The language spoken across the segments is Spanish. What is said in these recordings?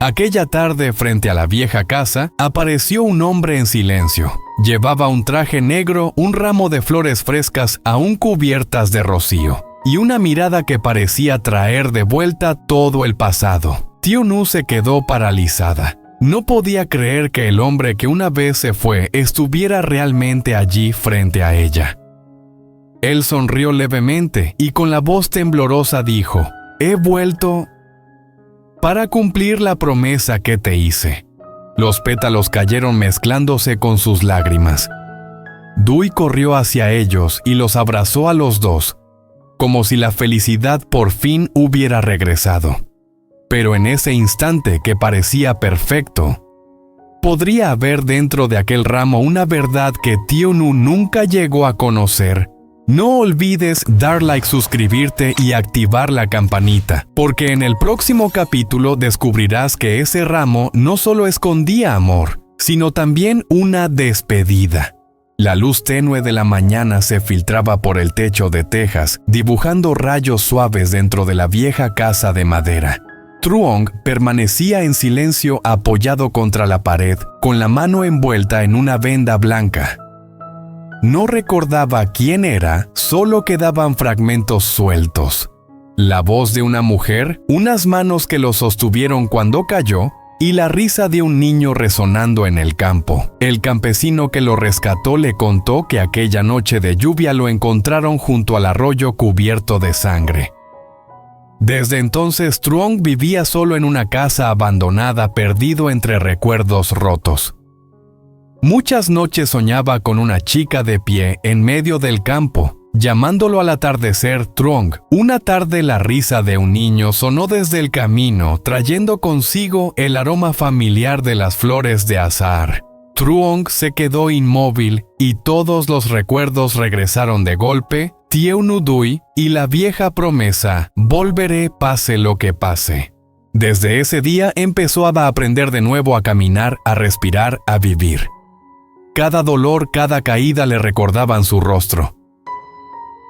Aquella tarde, frente a la vieja casa, apareció un hombre en silencio. Llevaba un traje negro, un ramo de flores frescas aún cubiertas de rocío, y una mirada que parecía traer de vuelta todo el pasado. Tiu-Nu se quedó paralizada. No podía creer que el hombre que una vez se fue estuviera realmente allí frente a ella. Él sonrió levemente y con la voz temblorosa dijo: «He vuelto para cumplir la promesa que te hice». Los pétalos cayeron mezclándose con sus lágrimas. Dui corrió hacia ellos y los abrazó a los dos, como si la felicidad por fin hubiera regresado. Pero en ese instante que parecía perfecto, podría haber dentro de aquel ramo una verdad que Tiu-Nu nunca llegó a conocer. No olvides dar like, suscribirte y activar la campanita, porque en el próximo capítulo descubrirás que ese ramo no solo escondía amor, sino también una despedida. La luz tenue de la mañana se filtraba por el techo de tejas, dibujando rayos suaves dentro de la vieja casa de madera. Truong permanecía en silencio apoyado contra la pared, con la mano envuelta en una venda blanca. No recordaba quién era, solo quedaban fragmentos sueltos. La voz de una mujer, unas manos que lo sostuvieron cuando cayó, y la risa de un niño resonando en el campo. El campesino que lo rescató le contó que aquella noche de lluvia lo encontraron junto al arroyo cubierto de sangre. Desde entonces, Truong vivía solo en una casa abandonada, perdido entre recuerdos rotos. Muchas noches soñaba con una chica de pie en medio del campo, llamándolo al atardecer Truong. Una tarde la risa de un niño sonó desde el camino, trayendo consigo el aroma familiar de las flores de azahar. Truong se quedó inmóvil y todos los recuerdos regresaron de golpe. Tiu-Nu Dui y la vieja promesa: volveré pase lo que pase. Desde ese día empezó a aprender de nuevo a caminar, a respirar, a vivir. Cada dolor, cada caída le recordaban su rostro.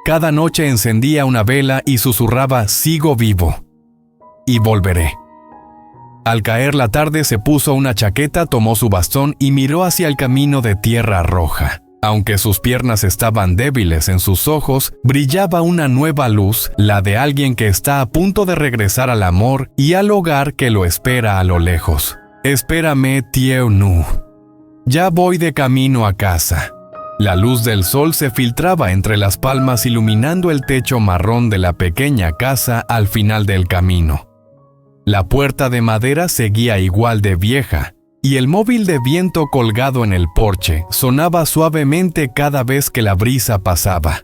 Cada noche encendía una vela y susurraba: sigo vivo. Y volveré. Al caer la tarde se puso una chaqueta, tomó su bastón y miró hacia el camino de tierra roja. Aunque sus piernas estaban débiles, en sus ojos brillaba una nueva luz, la de alguien que está a punto de regresar al amor y al hogar que lo espera a lo lejos. Espérame, Tiu-Nu. Ya voy de camino a casa. La luz del sol se filtraba entre las palmas iluminando el techo marrón de la pequeña casa al final del camino. La puerta de madera seguía igual de vieja, y el móvil de viento colgado en el porche sonaba suavemente cada vez que la brisa pasaba.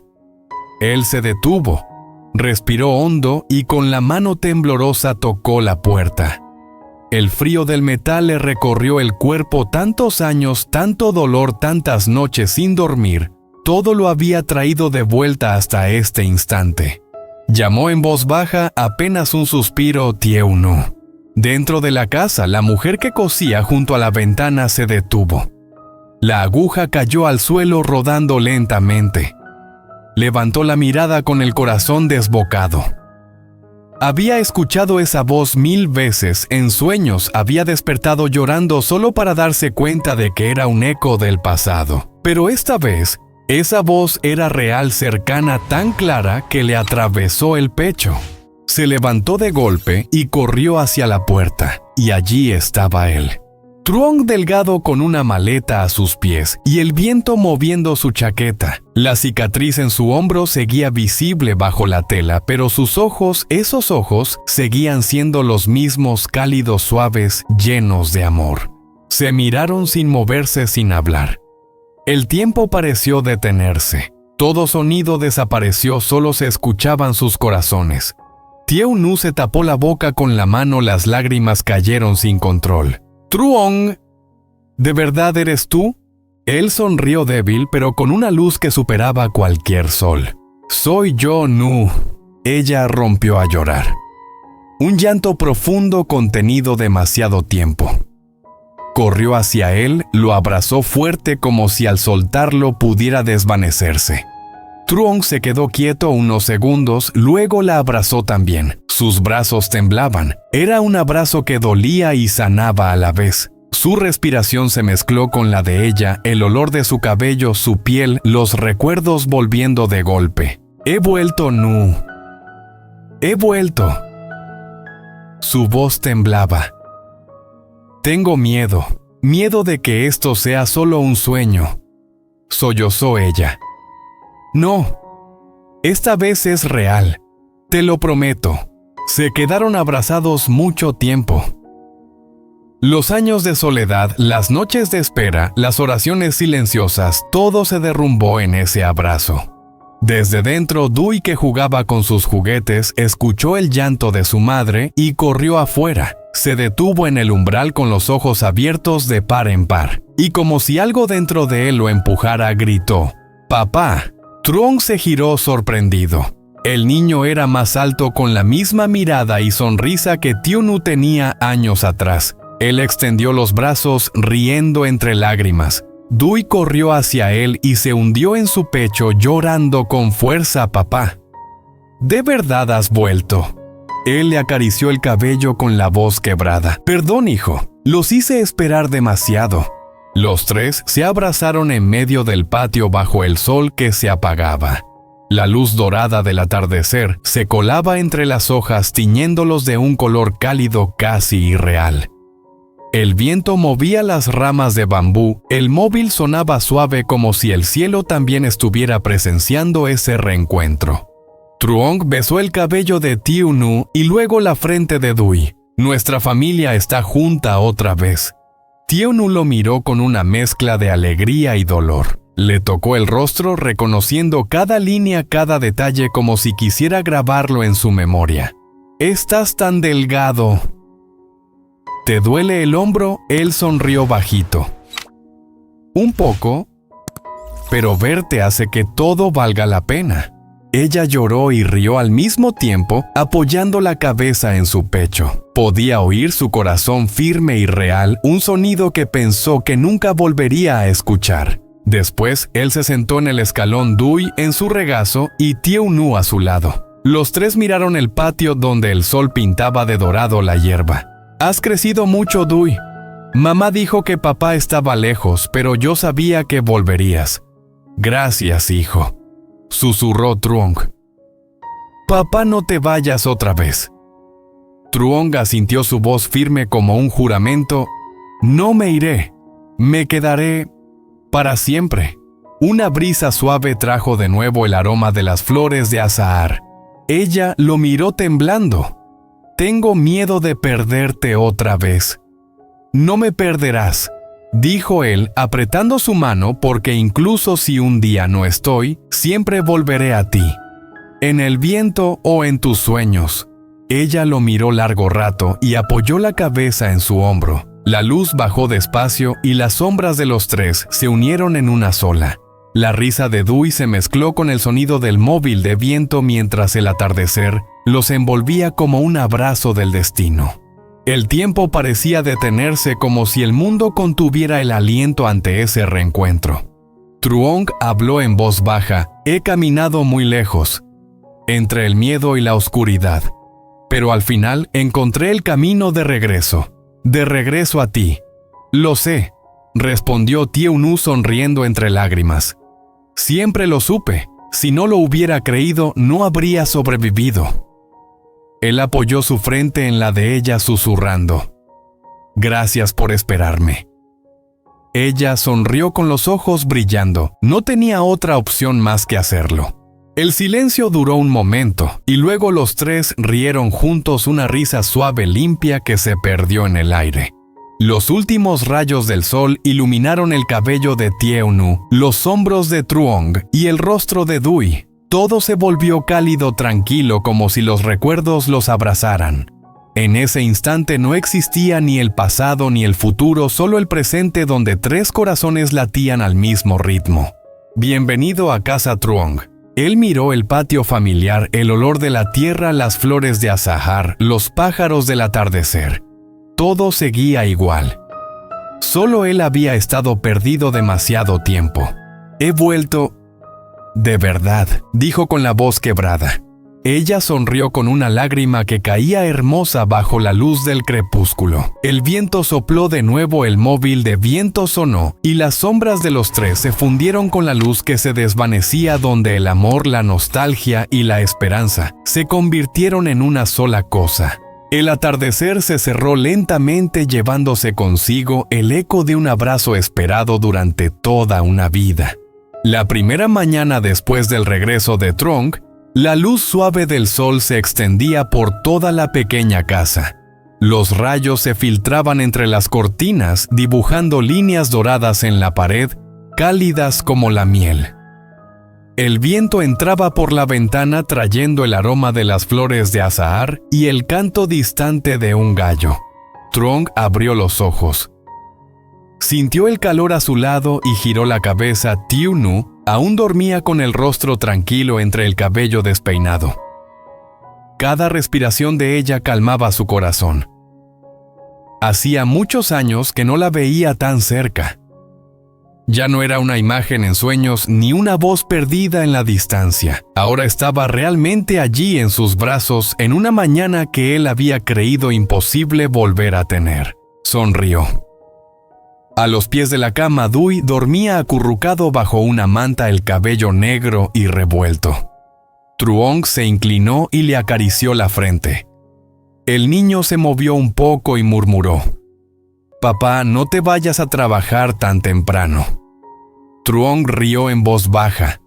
Él se detuvo, respiró hondo y con la mano temblorosa tocó la puerta. El frío del metal le recorrió el cuerpo. Tantos años, tanto dolor, tantas noches sin dormir, todo lo había traído de vuelta hasta este instante. Llamó en voz baja, apenas un suspiro: Tiu-Nu. Dentro de la casa, la mujer que cosía junto a la ventana se detuvo. La aguja cayó al suelo rodando lentamente. Levantó la mirada con el corazón desbocado. Había escuchado esa voz 1000 veces, en sueños había despertado llorando solo para darse cuenta de que era un eco del pasado. Pero esta vez, esa voz era real, cercana, tan clara que le atravesó el pecho. Se levantó de golpe y corrió hacia la puerta, y allí estaba él. Truong delgado con una maleta a sus pies y el viento moviendo su chaqueta. La cicatriz en su hombro seguía visible bajo la tela, pero sus ojos, esos ojos, seguían siendo los mismos, cálidos, suaves, llenos de amor. Se miraron sin moverse, sin hablar. El tiempo pareció detenerse. Todo sonido desapareció, solo se escuchaban sus corazones. Tiu-Nu se tapó la boca con la mano, las lágrimas cayeron sin control. «Truong, ¿de verdad eres tú?» Él sonrió débil, pero con una luz que superaba cualquier sol. «Soy yo, Nu». Ella rompió a llorar. Un llanto profundo contenido demasiado tiempo. Corrió hacia él, lo abrazó fuerte como si al soltarlo pudiera desvanecerse. Truong se quedó quieto unos segundos, luego la abrazó también. Sus brazos temblaban. Era un abrazo que dolía y sanaba a la vez. Su respiración se mezcló con la de ella, el olor de su cabello, su piel, los recuerdos volviendo de golpe. He vuelto, Nu. He vuelto. Su voz temblaba. Tengo miedo. Miedo de que esto sea solo un sueño. Sollozó ella. No. Esta vez es real. Te lo prometo. Se quedaron abrazados mucho tiempo. Los años de soledad, las noches de espera, las oraciones silenciosas, todo se derrumbó en ese abrazo. Desde dentro, Dewey, que jugaba con sus juguetes, escuchó el llanto de su madre y corrió afuera. Se detuvo en el umbral con los ojos abiertos de par en par, y como si algo dentro de él lo empujara, gritó: «¡Papá!». Truong se giró sorprendido. El niño era más alto, con la misma mirada y sonrisa que Tiunu tenía años atrás. Él extendió los brazos, riendo entre lágrimas. Dewey corrió hacia él y se hundió en su pecho, llorando con fuerza: «Papá, ¿de verdad has vuelto?». Él le acarició el cabello con la voz quebrada. «Perdón, hijo, los hice esperar demasiado». Los tres se abrazaron en medio del patio bajo el sol que se apagaba. La luz dorada del atardecer se colaba entre las hojas, tiñéndolos de un color cálido casi irreal. El viento movía las ramas de bambú, el móvil sonaba suave como si el cielo también estuviera presenciando ese reencuentro. Truong besó el cabello de Tiunu y luego la frente de Dewey. «Nuestra familia está junta otra vez». Tiunu lo miró con una mezcla de alegría y dolor. Le tocó el rostro, reconociendo cada línea, cada detalle, como si quisiera grabarlo en su memoria. «Estás tan delgado». «¿Te duele el hombro?». Él sonrió bajito. «Un poco, pero verte hace que todo valga la pena». Ella lloró y rió al mismo tiempo, apoyando la cabeza en su pecho. Podía oír su corazón firme y real, un sonido que pensó que nunca volvería a escuchar. Después, él se sentó en el escalón, Dewey en su regazo y Tiunu a su lado. Los tres miraron el patio donde el sol pintaba de dorado la hierba. «Has crecido mucho, Dewey. Mamá dijo que papá estaba lejos, pero yo sabía que volverías». «Gracias, hijo», susurró Truong. «Papá, no te vayas otra vez». Truong asintió, su voz firme como un juramento. «No me iré. Me quedaré para siempre». Una brisa suave trajo de nuevo el aroma de las flores de azahar. Ella lo miró temblando. «Tengo miedo de perderte otra vez». «No me perderás», dijo él, apretando su mano, «porque incluso si un día no estoy, siempre volveré a ti. En el viento o en tus sueños». Ella lo miró largo rato y apoyó la cabeza en su hombro. La luz bajó despacio y las sombras de los tres se unieron en una sola. La risa de Dewey se mezcló con el sonido del móvil de viento mientras el atardecer los envolvía como un abrazo del destino. El tiempo parecía detenerse, como si el mundo contuviera el aliento ante ese reencuentro. Truong habló en voz baja: «He caminado muy lejos, entre el miedo y la oscuridad, pero al final encontré el camino de regreso a ti». «Lo sé», respondió Tiunu sonriendo entre lágrimas. «Siempre lo supe. Si no lo hubiera creído, no habría sobrevivido». Él apoyó su frente en la de ella, susurrando: «Gracias por esperarme». Ella sonrió con los ojos brillando. No tenía otra opción más que hacerlo. El silencio duró un momento, y luego los tres rieron juntos, una risa suave, limpia, que se perdió en el aire. Los últimos rayos del sol iluminaron el cabello de Tiunu, los hombros de Truong y el rostro de Dewey. Todo se volvió cálido, tranquilo, como si los recuerdos los abrazaran. En ese instante no existía ni el pasado ni el futuro, solo el presente, donde tres corazones latían al mismo ritmo. «Bienvenido a casa, Truong». Él miró el patio familiar, el olor de la tierra, las flores de azahar, los pájaros del atardecer. Todo seguía igual. Solo él había estado perdido demasiado tiempo. «He vuelto, de verdad», dijo con la voz quebrada. Ella sonrió con una lágrima que caía hermosa bajo la luz del crepúsculo. El viento sopló de nuevo, el móvil de viento sonó, y las sombras de los tres se fundieron con la luz que se desvanecía, donde el amor, la nostalgia y la esperanza se convirtieron en una sola cosa. El atardecer se cerró lentamente, llevándose consigo el eco de un abrazo esperado durante toda una vida. La primera mañana después del regreso de Trong, la luz suave del sol se extendía por toda la pequeña casa. Los rayos se filtraban entre las cortinas, dibujando líneas doradas en la pared, cálidas como la miel. El viento entraba por la ventana trayendo el aroma de las flores de azahar y el canto distante de un gallo. Trong abrió los ojos. Sintió el calor a su lado y giró la cabeza. Tiu Nu aún dormía con el rostro tranquilo entre el cabello despeinado. Cada respiración de ella calmaba su corazón. Hacía muchos años que no la veía tan cerca. Ya no era una imagen en sueños ni una voz perdida en la distancia. Ahora estaba realmente allí en sus brazos en una mañana que él había creído imposible volver a tener. Sonrió. A los pies de la cama, Dui dormía acurrucado bajo una manta, el cabello negro y revuelto. Truong se inclinó y le acarició la frente. El niño se movió un poco y murmuró: «Papá, no te vayas a trabajar tan temprano». Truong rió en voz baja.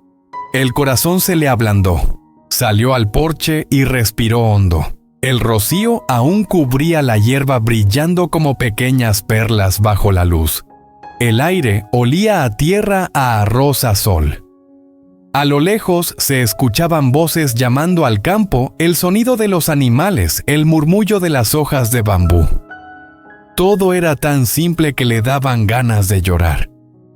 El corazón se le ablandó. Salió al porche y respiró hondo. El rocío aún cubría la hierba, brillando como pequeñas perlas bajo la luz. El aire olía a tierra, a arroz, a sol. A lo lejos se escuchaban voces llamando al campo, el sonido de los animales, el murmullo de las hojas de bambú. Todo era tan simple que le daban ganas de llorar.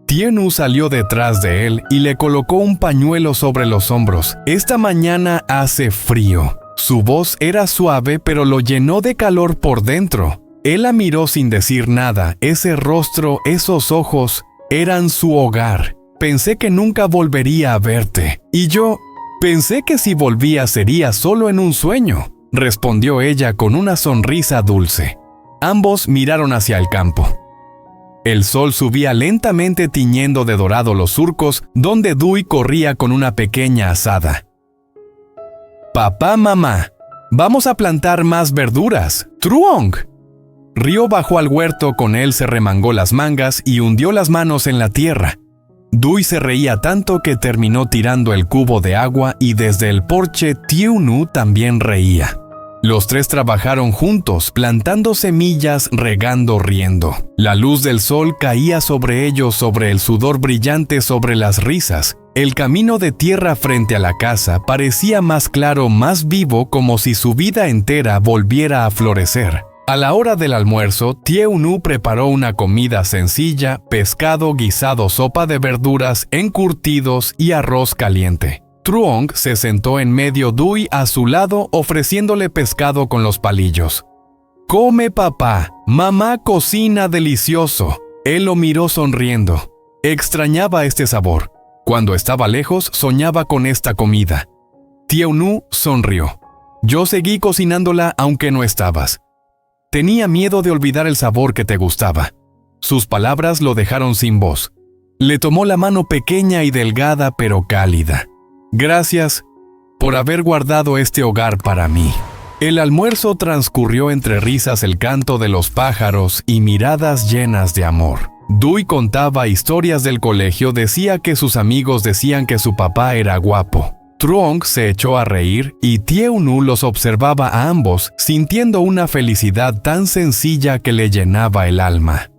Tiu Nu salió detrás de él y le colocó un pañuelo sobre los hombros. «Esta mañana hace frío». Su voz era suave, pero lo llenó de calor por dentro. Él la miró sin decir nada. Ese rostro, esos ojos, eran su hogar. «Pensé que nunca volvería a verte. Y yo pensé que si volvía sería solo en un sueño», respondió ella con una sonrisa dulce. Ambos miraron hacia el campo. El sol subía lentamente, tiñendo de dorado los surcos donde Dui corría con una pequeña azada. «Papá, mamá, vamos a plantar más verduras. Truong». Rió, bajó al huerto con él, se remangó las mangas y hundió las manos en la tierra. Dui se reía tanto que terminó tirando el cubo de agua, y desde el porche Tiu Nu también reía. Los tres trabajaron juntos, plantando semillas, regando, riendo. La luz del sol caía sobre ellos, sobre el sudor brillante, sobre las risas. El camino de tierra frente a la casa parecía más claro, más vivo, como si su vida entera volviera a florecer. A la hora del almuerzo, Tiu Nu preparó una comida sencilla: pescado guisado, sopa de verduras, encurtidos y arroz caliente. Truong se sentó en medio, Dui a su lado, ofreciéndole pescado con los palillos. «Come, papá, mamá cocina delicioso». Él lo miró sonriendo. Extrañaba este sabor. Cuando estaba lejos, soñaba con esta comida. Tiu Nu sonrió. «Yo seguí cocinándola aunque no estabas. Tenía miedo de olvidar el sabor que te gustaba». Sus palabras lo dejaron sin voz. Le tomó la mano pequeña y delgada, pero cálida. «Gracias por haber guardado este hogar para mí». El almuerzo transcurrió entre risas, el canto de los pájaros y miradas llenas de amor. Dui contaba historias del colegio, decía que sus amigos decían que su papá era guapo. Truong se echó a reír y Tiu Nu los observaba a ambos, sintiendo una felicidad tan sencilla que le llenaba el alma.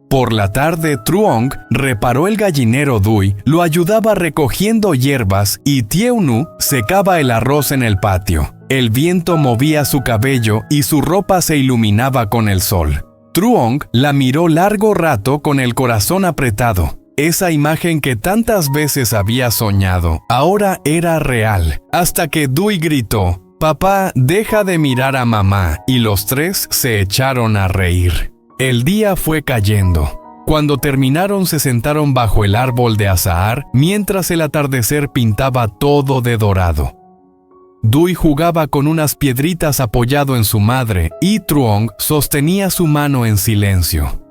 Por la tarde, Truong reparó el gallinero. Dui lo ayudaba recogiendo hierbas y Tiu Nu secaba el arroz en el patio. El viento movía su cabello y su ropa se iluminaba con el sol. Truong la miró largo rato con el corazón apretado. Esa imagen que tantas veces había soñado ahora era real, hasta que Dui gritó: «Papá, deja de mirar a mamá», y los tres se echaron a reír. El día fue cayendo. Cuando terminaron, se sentaron bajo el árbol de azahar mientras el atardecer pintaba todo de dorado. Dui jugaba con unas piedritas apoyado en su madre y Truong sostenía su mano en silencio.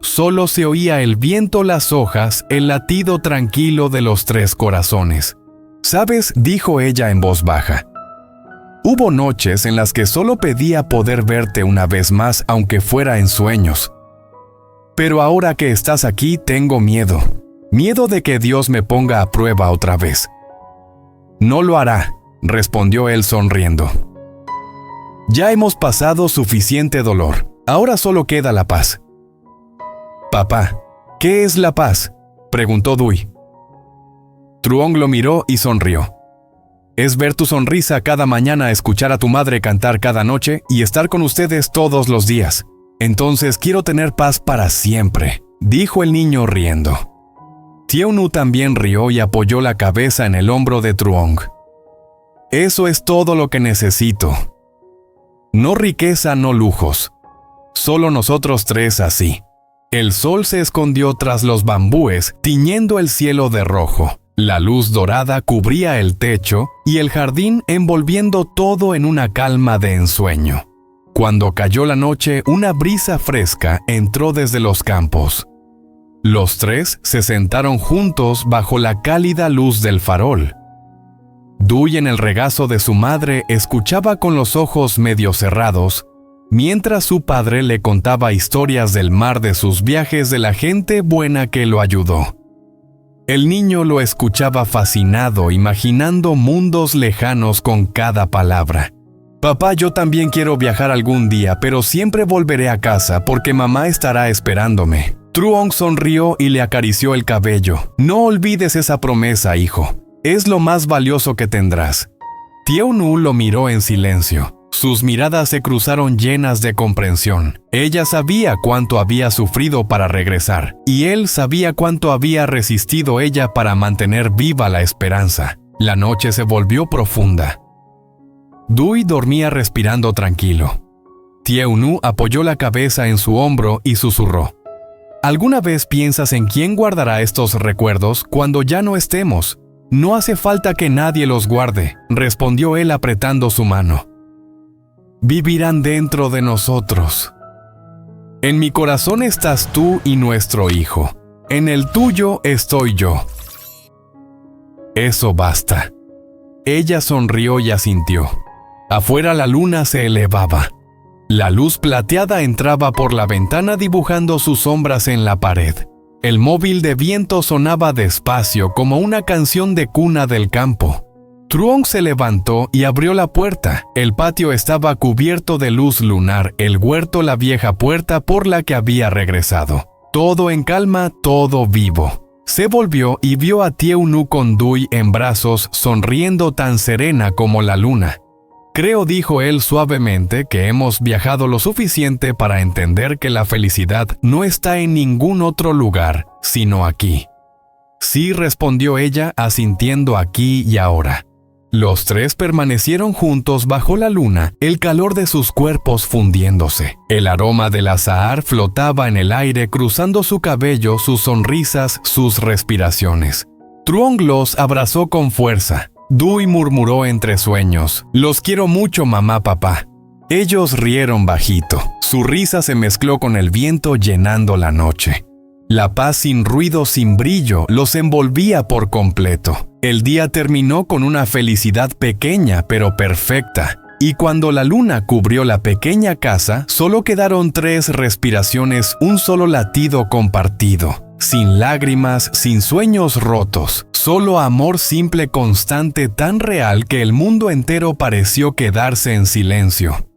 Solo se oía el viento, las hojas, el latido tranquilo de los tres corazones. «¿Sabes?», dijo ella en voz baja. «Hubo noches en las que solo pedía poder verte una vez más, aunque fuera en sueños. Pero ahora que estás aquí tengo miedo. Miedo de que Dios me ponga a prueba otra vez». «No lo hará», respondió él sonriendo. «Ya hemos pasado suficiente dolor. Ahora solo queda la paz». «Papá, ¿qué es la paz?», preguntó Dui. Truong lo miró y sonrió. «Es ver tu sonrisa cada mañana, escuchar a tu madre cantar cada noche y estar con ustedes todos los días. Entonces quiero tener paz para siempre», dijo el niño riendo. Tieu-nu también rió y apoyó la cabeza en el hombro de Truong. «Eso es todo lo que necesito. No riqueza, no lujos. Solo nosotros tres así». El sol se escondió tras los bambúes, tiñendo el cielo de rojo. La luz dorada cubría el techo y el jardín, envolviendo todo en una calma de ensueño. Cuando cayó la noche, una brisa fresca entró desde los campos. Los tres se sentaron juntos bajo la cálida luz del farol. Dui, en el regazo de su madre, escuchaba con los ojos medio cerrados, mientras su padre le contaba historias del mar, de sus viajes, de la gente buena que lo ayudó. El niño lo escuchaba fascinado, imaginando mundos lejanos con cada palabra. «Papá, yo también quiero viajar algún día, pero siempre volveré a casa porque mamá estará esperándome». Truong sonrió y le acarició el cabello. «No olvides esa promesa, hijo. Es lo más valioso que tendrás». Tieu-nu lo miró en silencio. Sus miradas se cruzaron llenas de comprensión. Ella sabía cuánto había sufrido para regresar, y él sabía cuánto había resistido ella para mantener viva la esperanza. La noche se volvió profunda. Dui dormía respirando tranquilo. Tieu-nu apoyó la cabeza en su hombro y susurró: «¿Alguna vez piensas en quién guardará estos recuerdos cuando ya no estemos?» «No hace falta que nadie los guarde», respondió él apretando su mano. «Vivirán dentro de nosotros. En mi corazón estás tú y nuestro hijo. En el tuyo estoy yo. Eso basta». Ella sonrió y asintió. Afuera la luna se elevaba. La luz plateada entraba por la ventana dibujando sus sombras en la pared. El móvil de viento sonaba despacio como una canción de cuna del campo. Truong se levantó y abrió la puerta. El patio estaba cubierto de luz lunar, el huerto la vieja puerta por la que había regresado. Todo en calma, todo vivo. Se volvió y vio a Tieu-nu con Dui en brazos, sonriendo tan serena como la luna. «Creo», dijo él suavemente, «que hemos viajado lo suficiente para entender que la felicidad no está en ningún otro lugar, sino aquí». «Sí», respondió ella, asintiendo aquí y ahora. Los tres permanecieron juntos bajo la luna, el calor de sus cuerpos fundiéndose. El aroma del azahar flotaba en el aire, cruzando su cabello, sus sonrisas, sus respiraciones. Truong los abrazó con fuerza. Dui murmuró entre sueños: «Los quiero mucho, mamá, papá». Ellos rieron bajito. Su risa se mezcló con el viento, llenando la noche. La paz, sin ruido, sin brillo, los envolvía por completo. El día terminó con una felicidad pequeña pero perfecta. Y cuando la luna cubrió la pequeña casa, solo quedaron 3 respiraciones, un solo latido compartido. Sin lágrimas, sin sueños rotos, solo amor simple, constante, tan real que el mundo entero pareció quedarse en silencio.